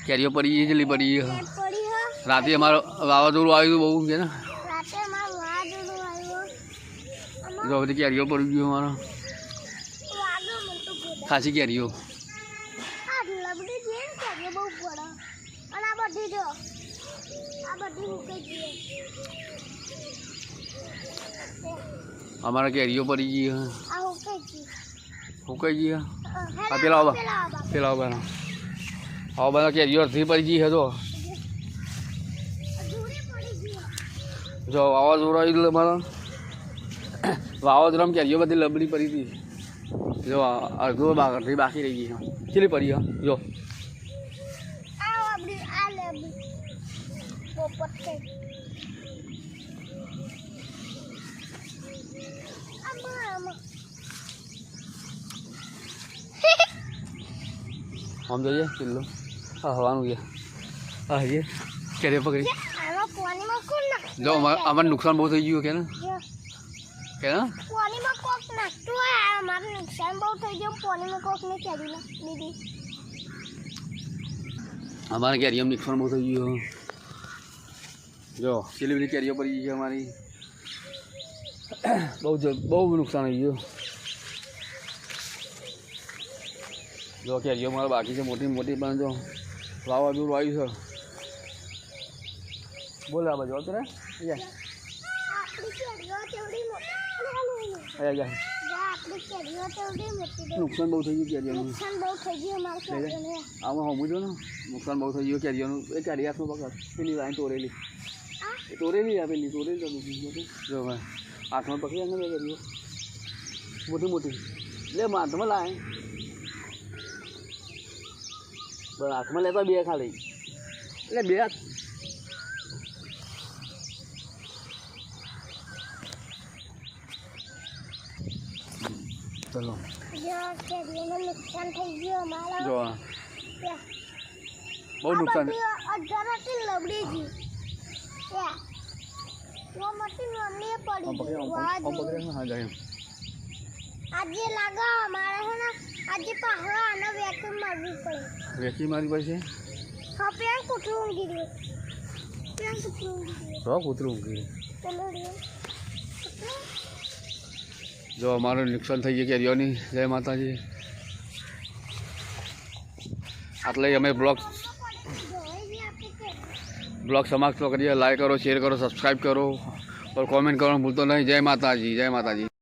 કેરીઓ પડી જલ્દી પડી રાતે અમારો વાવાઝોડું આવ્યું બહુ છે ને જો બધી કેરીઓ પડી ગયું અમારો ખાસી કેરીઓ અમારા કેરીઓ પડી ગઈ સુકાઈ ગઈ આ પેલા આવા બધા કેરીઓ અડધી પડી ગઈ હતો જો વાવાઝોડું આવ્યું અમારા વાવાઝોડામાં કેરીઓ બધી લબડી પડી હતી જો અડધો અડધી બાકી રહી ગઈ કેટલી પડી જો આમ જોઈએ કિલ્લો હા હવાનું ગયા હા હજી કેરીઓ પકડી જો અમારે નુકસાન બહુ થઈ ગયું કે ને અમારે કેરીઓ નુકસાન બહુ થઈ ગયું જો કેટલી બધી કેરીઓ પડી ગઈ છે અમારી બહુ નુકસાન થઈ ગયું જો કેરીઓ મારે બાકી છે મોટી મોટી પણ જો વાવાઝોડું આવ્યું છે બોલ આ બાજુ અત્યારે નુકસાન બહુ થઈ ગયું કેરીઓનું આમાં હમું જો ને નુકસાન બહુ થઈ ગયું કેરીઓનું એ કેરી હાથમાં પકડ પેલી લાઈન તોરેલી આપેલી તોરેલી જો હાથમાં પકડી ને કેરીઓ મોટી મોટી લે હાથમાં લાય બસ હાથમાં લેતા બે ખાલી એટલે બે હાથ ચલો જો બહુ નુકસાન આજે લાગો અમારે છે ને આજે પહાડો આને વેક્યુમ મારવી પડે વેક્યુમ મારવી પડશે હા પેન કૂતરું ઊંઘી રહ્યું કૂતરું ઊંઘી જો અમારું નુકસાન થઈ ગયું કેરીઓની જય માતાજી આટલે અમે બ્લોગ સમાપ્ત કરીએ લાઈક કરો શેર કરો સબસ્ક્રાઈબ કરો और कमेंट करना भूलते नहीं जय माता जी।